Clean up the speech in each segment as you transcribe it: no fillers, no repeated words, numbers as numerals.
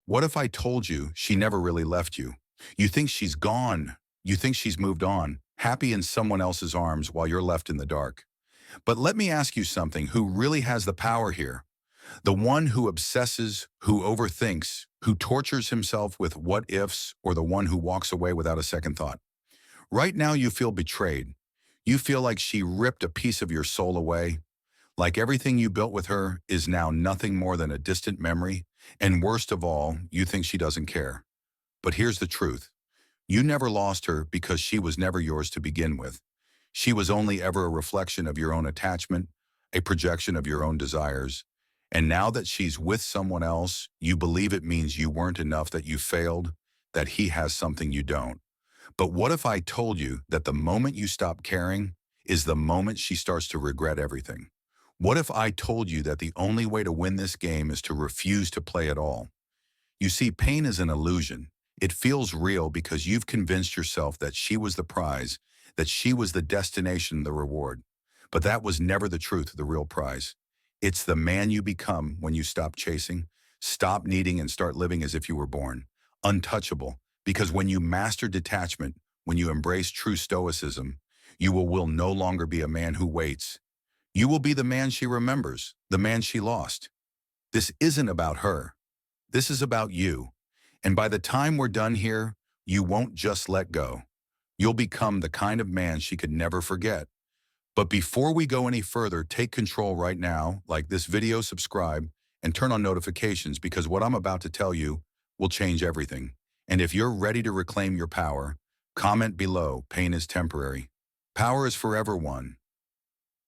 What if I told you she never really left you? You think she's gone. You think she's moved on, happy in someone else's arms while you're left in the dark. But let me ask you something: who really has the power here? The one who obsesses, who overthinks, who tortures himself with what ifs, or the one who walks away without a second thought? Right now you feel betrayed. You feel like she ripped a piece of your soul away, like everything you built with her is now nothing more than a distant memory, and worst of all, you think she doesn't care. But here's the truth. You never lost her because she was never yours to begin with. She was only ever a reflection of your own attachment, a projection of your own desires. And now that she's with someone else, you believe it means you weren't enough, that you failed, that he has something you don't. But what if I told you that the moment you stop caring is the moment she starts to regret everything? What if I told you that the only way to win this game is to refuse to play at all? You see, pain is an illusion. It feels real because you've convinced yourself that she was the prize, that she was the destination, the reward. But that was never the truth, the real prize. It's the man you become when you stop chasing, stop needing, and start living as if you were born. Untouchable. Because when you master detachment, when you embrace true stoicism, you will no longer be a man who waits. You will be the man she remembers, the man she lost. This isn't about her. This is about you. And by the time we're done here, you won't just let go. You'll become the kind of man she could never forget. But before we go any further, take control right now, like this video, subscribe, and turn on notifications, because what I'm about to tell you will change everything. And if you're ready to reclaim your power, comment below. Pain is temporary. Power is forever won.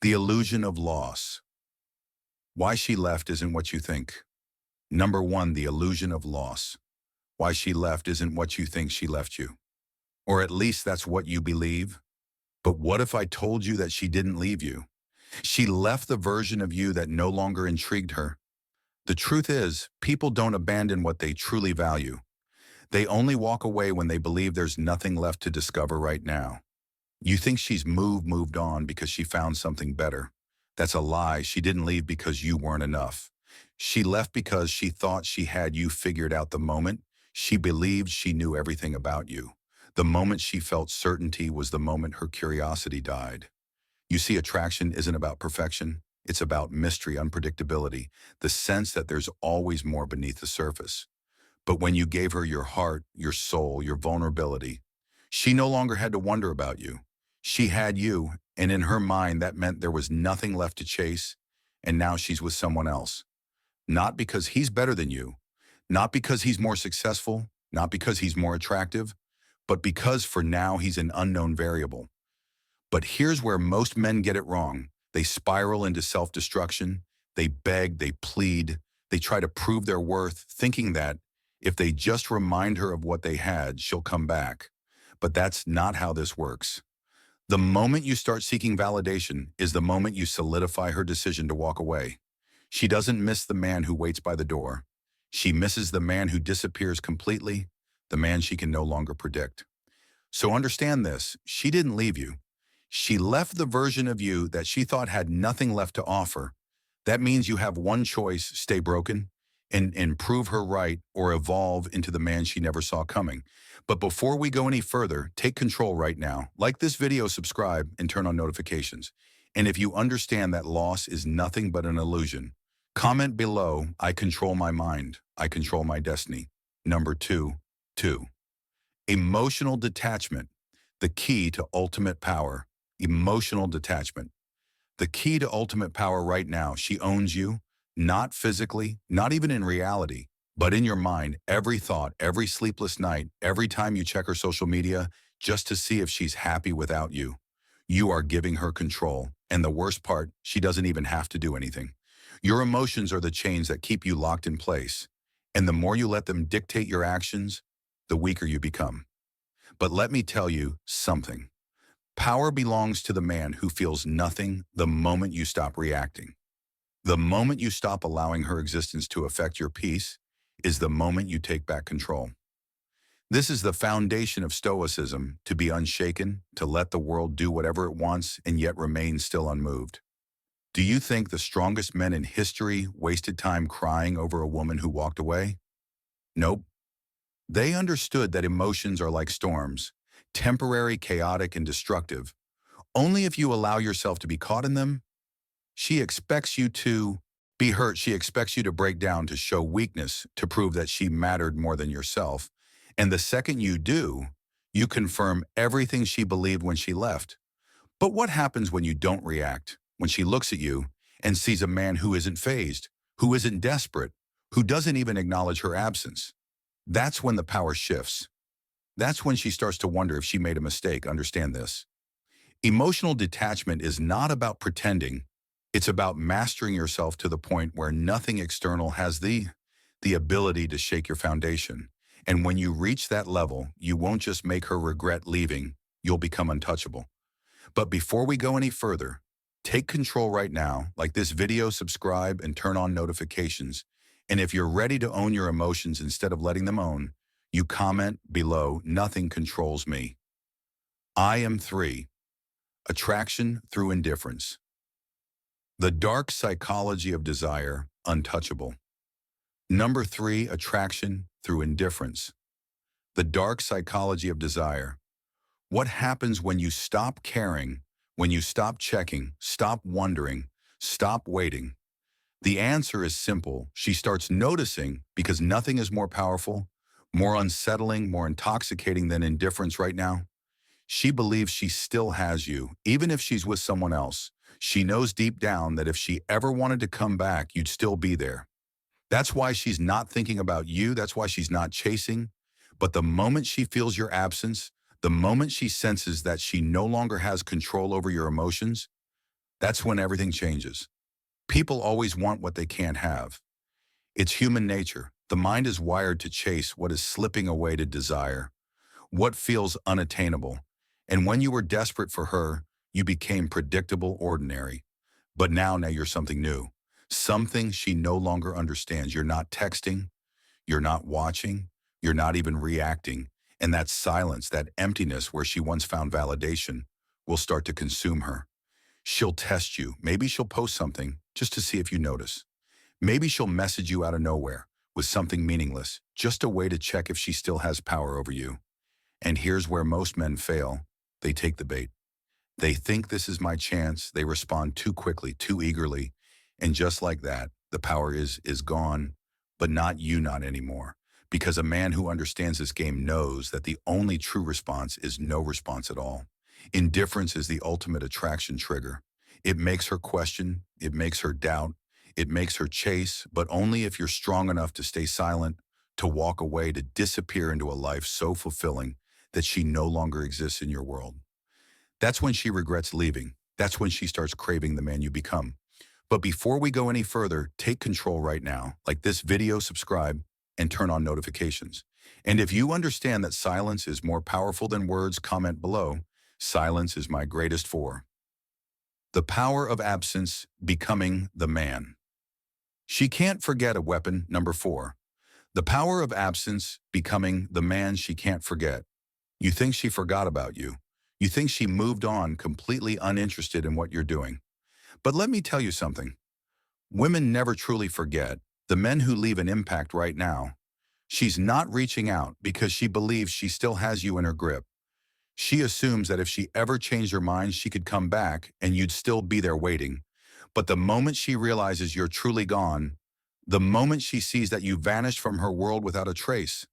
The illusion of loss. Why she left isn't what you think. Number one, the illusion of loss. Why she left isn't what you think she left you. Or at least that's what you believe. But what if I told you that she didn't leave you? She left the version of you that no longer intrigued her. The truth is, people don't abandon what they truly value. They only walk away when they believe there's nothing left to discover right now. You think she's moved on because she found something better. That's a lie. She didn't leave because you weren't enough. She left because she thought she had you figured out the moment. She believed she knew everything about you. The moment she felt certainty was the moment her curiosity died. You see, attraction isn't about perfection. It's about mystery, unpredictability, the sense that there's always more beneath the surface. But when you gave her your heart, your soul, your vulnerability, she no longer had to wonder about you. She had you, and in her mind that meant there was nothing left to chase, and now she's with someone else. Not because he's better than you, not because he's more successful, not because he's more attractive, but because for now he's an unknown variable. But here's where most men get it wrong. They spiral into self-destruction. They beg, they plead, they try to prove their worth, thinking that if they just remind her of what they had, she'll come back. But that's not how this works. The moment you start seeking validation is the moment you solidify her decision to walk away. She doesn't miss the man who waits by the door. She misses the man who disappears completely, the man she can no longer predict. So understand this: she didn't leave you. She left the version of you that she thought had nothing left to offer. That means you have one choice: stay broken and prove her right, or evolve into the man she never saw coming. But before we go any further, take control right now. Like this video, subscribe, and turn on notifications. And if you understand that loss is nothing but an illusion, comment below: I control my mind. I control my destiny. Number two. Emotional detachment. The key to ultimate power. Emotional detachment. The key to ultimate power right now. She owns you, not physically, not even in reality, but in your mind. Every thought, every sleepless night, every time you check her social media just to see if she's happy without you. You are giving her control. And the worst part, she doesn't even have to do anything. Your emotions are the chains that keep you locked in place. And the more you let them dictate your actions, the weaker you become. But let me tell you something. Power belongs to the man who feels nothing the moment you stop reacting. The moment you stop allowing her existence to affect your peace is the moment you take back control. This is the foundation of Stoicism: to be unshaken, to let the world do whatever it wants and yet remain still unmoved. Do you think the strongest men in history wasted time crying over a woman who walked away? Nope. They understood that emotions are like storms, temporary, chaotic, and destructive. Only if you allow yourself to be caught in them. She expects you to be hurt. She expects you to break down, to show weakness, to prove that she mattered more than yourself. And the second you do, you confirm everything she believed when she left. But what happens when you don't react? When she looks at you and sees a man who isn't fazed, who isn't desperate, who doesn't even acknowledge her absence? That's when the power shifts. That's when she starts to wonder if she made a mistake. Understand this. Emotional detachment is not about pretending. It's about mastering yourself to the point where nothing external has the ability to shake your foundation. And when you reach that level, you won't just make her regret leaving, you'll become untouchable. But before we go any further, take control right now. Like this video, subscribe, and turn on notifications. And if you're ready to own your emotions instead of letting them own, you comment below, "Nothing controls me." I am 3. Attraction through indifference. The dark psychology of desire, untouchable. Number 3, attraction through indifference. The dark psychology of desire. What happens when you stop caring, when you stop checking, stop wondering, stop waiting? The answer is simple. She starts noticing, because nothing is more powerful, more unsettling, more intoxicating than indifference right now. She believes she still has you, even if she's with someone else. She knows deep down that if she ever wanted to come back, you'd still be there. That's why she's not thinking about you. That's why she's not chasing. But the moment she feels your absence, the moment she senses that she no longer has control over your emotions, that's when everything changes. People always want what they can't have. It's human nature. The mind is wired to chase what is slipping away, to desire what feels unattainable. And when you were desperate for her, you became predictable, ordinary. But now you're something new, something she no longer understands. You're not texting, you're not watching, you're not even reacting. And that silence, that emptiness where she once found validation, will start to consume her. She'll test you. Maybe she'll post something just to see if you notice. Maybe she'll message you out of nowhere with something meaningless, just a way to check if she still has power over you. And here's where most men fail. They take the bait. They think, "This is my chance." They respond too quickly, too eagerly. And just like that, the power is gone, but not you, not anymore. Because a man who understands this game knows that the only true response is no response at all. Indifference is the ultimate attraction trigger. It makes her question, it makes her doubt, it makes her chase, but only if you're strong enough to stay silent, to walk away, to disappear into a life so fulfilling that she no longer exists in your world. That's when she regrets leaving. That's when she starts craving the man you become. But before we go any further, take control right now. Like this video, subscribe, and turn on notifications. And if you understand that silence is more powerful than words, comment below. Silence is my greatest foe. The power of absence, becoming the man. She can't forget a weapon. Number 4. The power of absence, becoming the man she can't forget. You think she forgot about you. You think she moved on, completely uninterested in what you're doing. But let me tell you something. Women never truly forget. The men who leave an impact right now. She's not reaching out because she believes she still has you in her grip. She assumes that if she ever changed her mind, she could come back and you'd still be there waiting. But the moment she realizes you're truly gone, the moment she sees that you vanished from her world without a trace,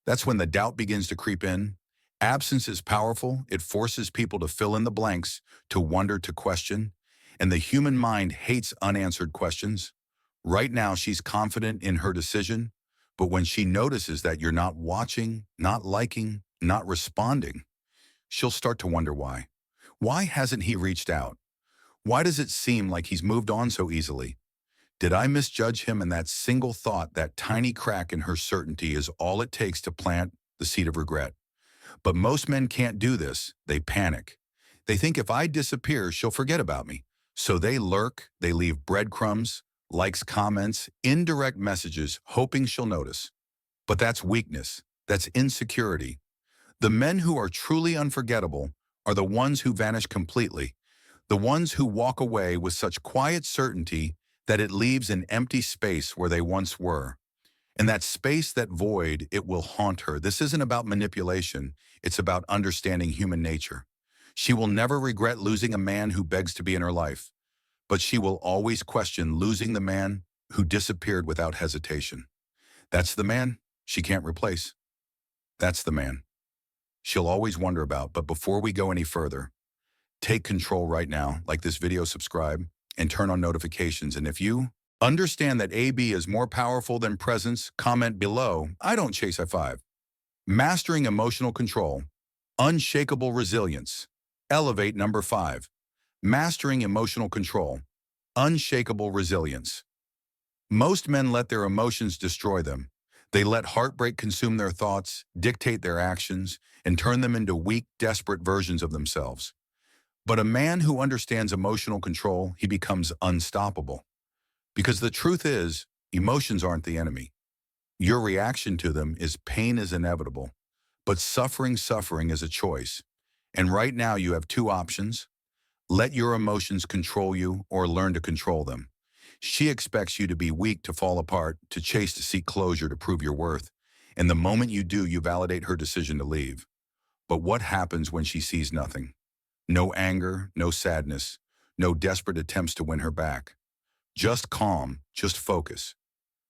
that's when the doubt begins to creep in. Absence is powerful. It forces people to fill in the blanks, to wonder, to question. And the human mind hates unanswered questions. Right now, she's confident in her decision. But when she notices that you're not watching, not liking, not responding, she'll start to wonder why. Why hasn't he reached out? Why does it seem like he's moved on so easily? Did I misjudge him? And that single thought, that tiny crack in her certainty, is all it takes to plant the seed of regret. But most men can't do this. They panic. They think, if I disappear, she'll forget about me. So they lurk, they leave breadcrumbs, likes, comments, indirect messages, hoping she'll notice. But that's weakness. That's insecurity. The men who are truly unforgettable are the ones who vanish completely. The ones who walk away with such quiet certainty that it leaves an empty space where they once were. In that space, that void, it will haunt her. This isn't about manipulation. It's about understanding human nature. She will never regret losing a man who begs to be in her life, but she will always question losing the man who disappeared without hesitation. That's the man she can't replace. That's the man she'll always wonder about. But before we go any further, take control right now. Like this video, subscribe, and turn on notifications. And if you understand that AB is more powerful than presence, comment below. I don't chase high five. Mastering emotional control, unshakable resilience. Elevate number 5. Mastering emotional control, unshakable resilience. Most men let their emotions destroy them. They let heartbreak consume their thoughts, dictate their actions, and turn them into weak, desperate versions of themselves. But a man who understands emotional control, he becomes unstoppable. Because the truth is, emotions aren't the enemy. Your reaction to them is pain is inevitable, but suffering is a choice. And right now you have two options. Let your emotions control you or learn to control them. She expects you to be weak, to fall apart, to chase, to seek closure, to prove your worth. And the moment you do, you validate her decision to leave. But what happens when she sees nothing? No anger, no sadness, no desperate attempts to win her back. Just calm, just focus.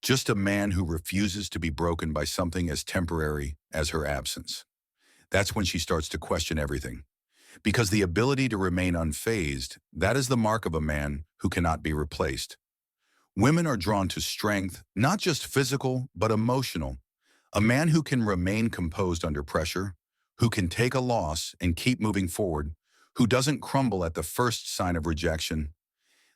Just a man who refuses to be broken by something as temporary as her absence. That's when she starts to question everything. Because the ability to remain unfazed, that is the mark of a man who cannot be replaced. Women are drawn to strength, not just physical, but emotional. A man who can remain composed under pressure, who can take a loss and keep moving forward, who doesn't crumble at the first sign of rejection.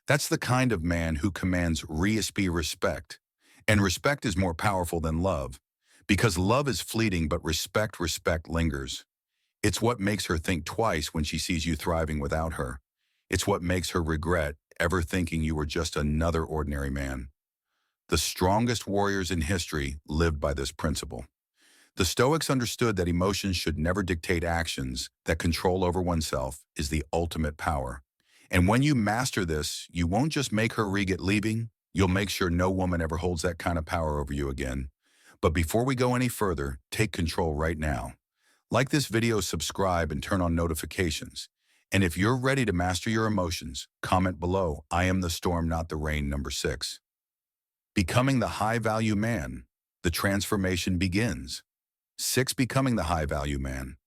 That's the kind of man who commands respect. And respect is more powerful than love, because love is fleeting, but respect lingers. It's what makes her think twice when she sees you thriving without her. It's what makes her regret ever thinking you were just another ordinary man. The strongest warriors in history lived by this principle. The Stoics understood that emotions should never dictate actions, that control over oneself is the ultimate power. And when you master this, you won't just make her regret leaving, you'll make sure no woman ever holds that kind of power over you again. But before we go any further, take control right now. Like this video, subscribe, and turn on notifications. And if you're ready to master your emotions, comment below. I am the storm, not the rain. Number 6. Becoming the high-value man. The transformation begins. 6. Becoming the high-value man.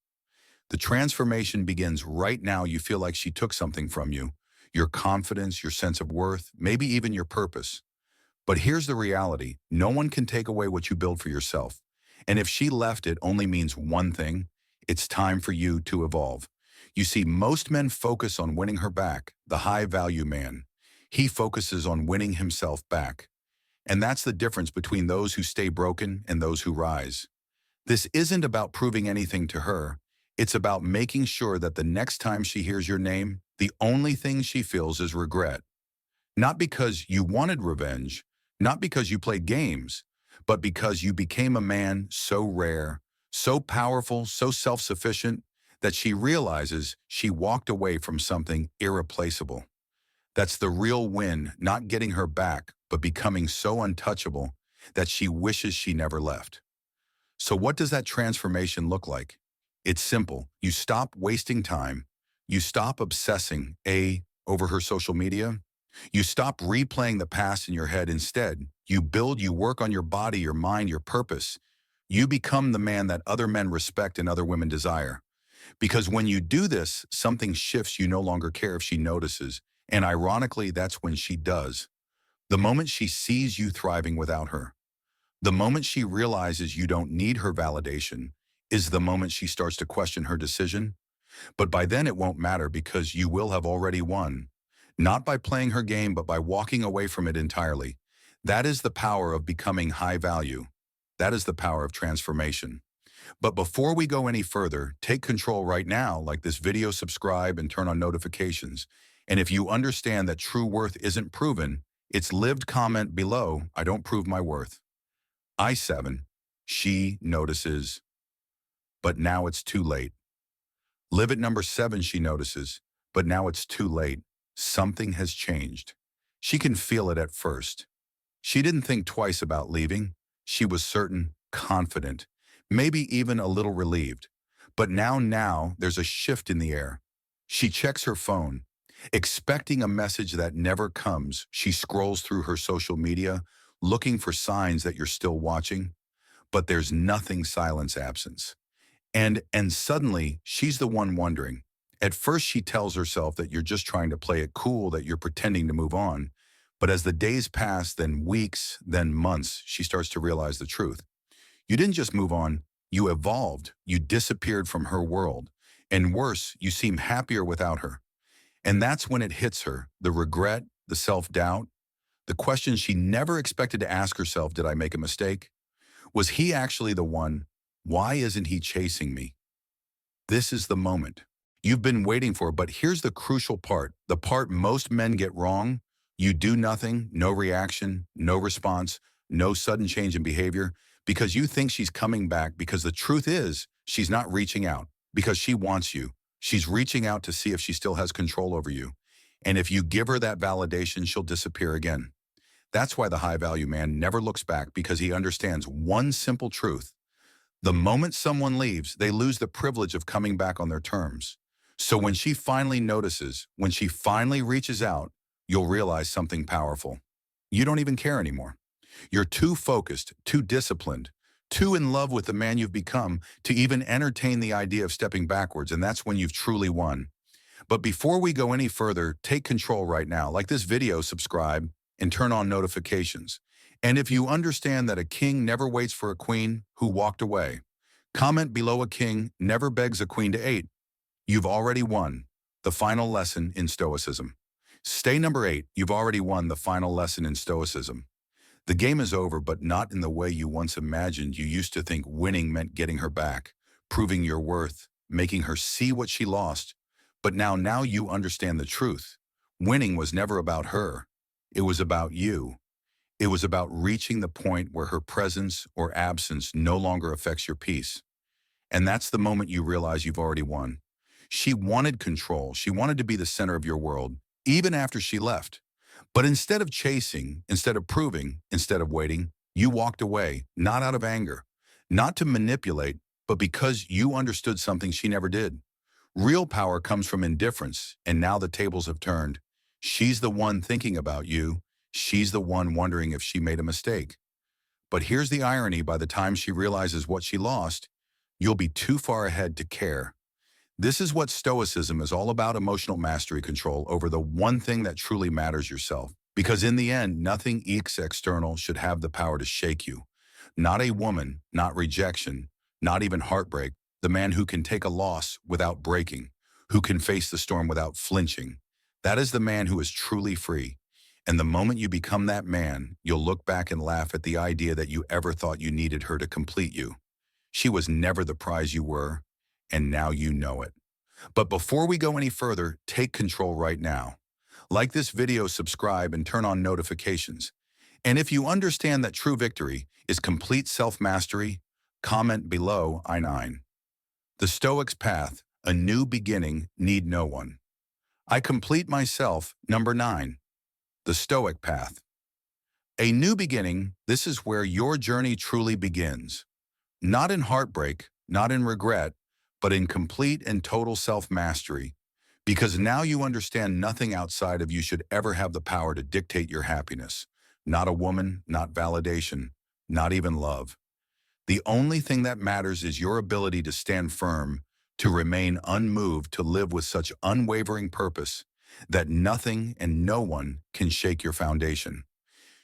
The transformation begins right now. You feel like she took something from you. Your confidence, your sense of worth, maybe even your purpose. But here's the reality. No one can take away what you build for yourself. And if she left, it only means one thing. It's time for you to evolve. You see, most men focus on winning her back, the high-value man. He focuses on winning himself back. And that's the difference between those who stay broken and those who rise. This isn't about proving anything to her. It's about making sure that the next time she hears your name, the only thing she feels is regret. Not because you wanted revenge, not because you played games, but because you became a man so rare, so powerful, so self-sufficient, that she realizes she walked away from something irreplaceable. That's the real win, not getting her back, but becoming so untouchable that she wishes she never left. So what does that transformation look like? It's simple. You stop wasting time. You stop obsessing, over her social media. You stop replaying the past in your head. Instead, you work on your body, your mind, your purpose. You become the man that other men respect and other women desire. Because when you do this, something shifts. You no longer care if she notices. And ironically, that's when she does. The moment she sees you thriving without her, the moment she realizes you don't need her validation, is the moment she starts to question her decision. But by then it won't matter, because you will have already won. Not by playing her game, but by walking away from it entirely. That is the power of becoming high value. That is the power of transformation. But before we go any further, take control right now. Like this video, subscribe, and turn on notifications. And if you understand that true worth isn't proven, it's lived, comment below. I don't prove my worth. I7. She notices, but now it's too late. Live at number 7. She notices, but now it's too late. Something has changed. She can feel it at first. She didn't think twice about leaving. She was certain, confident, maybe even a little relieved. But now there's a shift in the air. She checks her phone, expecting a message that never comes. She scrolls through her social media, looking for signs that you're still watching, but there's nothing silence absence. And suddenly, she's the one wondering. At first, she tells herself that you're just trying to play it cool, that you're pretending to move on. But as the days pass, then weeks, then months, she starts to realize the truth. You didn't just move on, you evolved. You disappeared from her world. And worse, you seem happier without her. And that's when it hits her, the regret, the self-doubt, the question she never expected to ask herself, did I make a mistake? Was he actually the one? Why isn't he chasing me? This is the moment you've been waiting for, but here's the crucial part, the part most men get wrong. You do nothing, no reaction, no response, no sudden change in behavior, because you think she's coming back, because the truth is she's not reaching out because she wants you. She's reaching out to see if she still has control over you. And if you give her that validation, she'll disappear again. That's why the high-value man never looks back, because he understands one simple truth. The moment someone leaves, they lose the privilege of coming back on their terms. So when she finally notices, when she finally reaches out, you'll realize something powerful. You don't even care anymore. You're too focused, too disciplined, too in love with the man you've become to even entertain the idea of stepping backwards, and that's when you've truly won. But before we go any further, take control right now. Like this video, subscribe, and turn on notifications. And if you understand that a king never waits for a queen who walked away, comment below, a king never begs a queen to eight. You've already won. The final lesson in Stoicism. Stay number 8. You've already won the final lesson in Stoicism. The game is over, but not in the way you once imagined. You used to think winning meant getting her back, proving your worth, making her see what she lost. But now you understand the truth. Winning was never about her. It was about you. It was about reaching the point where her presence or absence no longer affects your peace. And that's the moment you realize you've already won. She wanted control. She wanted to be the center of your world, even after she left. But instead of chasing, instead of proving, instead of waiting, you walked away, not out of anger, not to manipulate, but because you understood something she never did. Real power comes from indifference, and now the tables have turned. She's the one thinking about you. She's the one wondering if she made a mistake. But here's the irony: by the time she realizes what she lost, you'll be too far ahead to care. This is what Stoicism is all about: emotional mastery, control over the one thing that truly matters, yourself. Because in the end, nothing external should have the power to shake you. Not a woman, not rejection, not even heartbreak. The man who can take a loss without breaking, who can face the storm without flinching. That is the man who is truly free. And the moment you become that man, you'll look back and laugh at the idea that you ever thought you needed her to complete you. She was never the prize you were, and now you know it. But before we go any further, take control right now. Like this video, subscribe, and turn on notifications. And if you understand that true victory is complete self-mastery, comment below I 9. The Stoic's path, a new beginning, need no one. I complete myself, number 9. The Stoic path. A new beginning, this is where your journey truly begins. Not in heartbreak, not in regret, but in complete and total self-mastery. Because now you understand nothing outside of you should ever have the power to dictate your happiness. Not a woman, not validation, not even love. The only thing that matters is your ability to stand firm, to remain unmoved, to live with such unwavering purpose that nothing and no one can shake your foundation.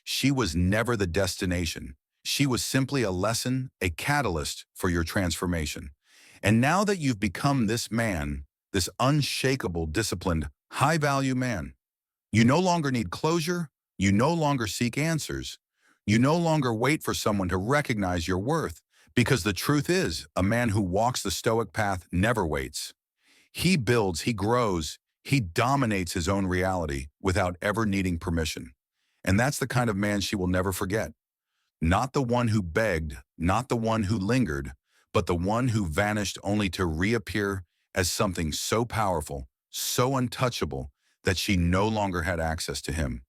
She was never the destination. She was simply a lesson, a catalyst for your transformation. And now that you've become this man, this unshakable, disciplined, high-value man, you no longer need closure. You no longer seek answers. You no longer wait for someone to recognize your worth, because the truth is, a man who walks the Stoic path never waits. He builds, he grows, he dominates his own reality without ever needing permission. And that's the kind of man she will never forget. Not the one who begged, not the one who lingered, but the one who vanished only to reappear as something so powerful, so untouchable, that she no longer had access to him.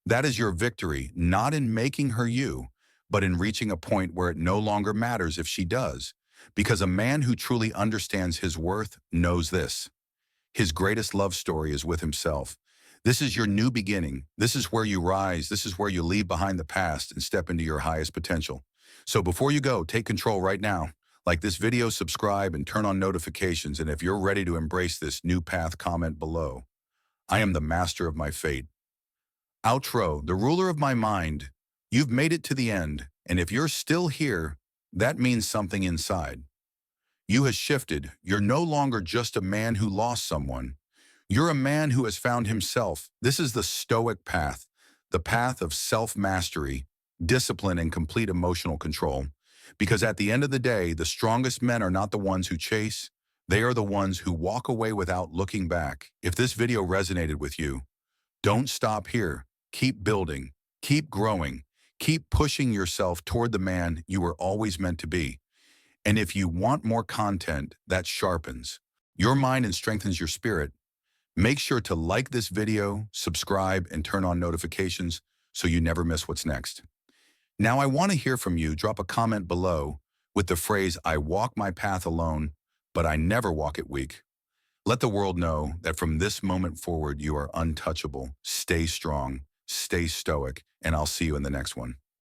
That is your victory, not in making her you, but in reaching a point where it no longer matters if she does. Because a man who truly understands his worth knows this. His greatest love story is with himself. This is your new beginning. This is where you rise. This is where you leave behind the past and step into your highest potential. So before you go, take control right now. Like this video, subscribe, and turn on notifications. And if you're ready to embrace this new path, comment below. I am the master of my fate. Outro, the ruler of my mind. You've made it to the end. And if you're still here, that means something inside you has shifted. You're no longer just a man who lost someone. You're a man who has found himself. This is the Stoic path, the path of self-mastery, discipline, and complete emotional control. Because at the end of the day, the strongest men are not the ones who chase. They are the ones who walk away without looking back. If this video resonated with you, don't stop here. Keep building, keep growing, keep pushing yourself toward the man you were always meant to be. And if you want more content that sharpens your mind and strengthens your spirit, make sure to like this video, subscribe, and turn on notifications so you never miss what's next. Now I want to hear from you. Drop a comment below with the phrase, I walk my path alone, but I never walk it weak. Let the world know that from this moment forward, you are untouchable. Stay strong, stay stoic, and I'll see you in the next one.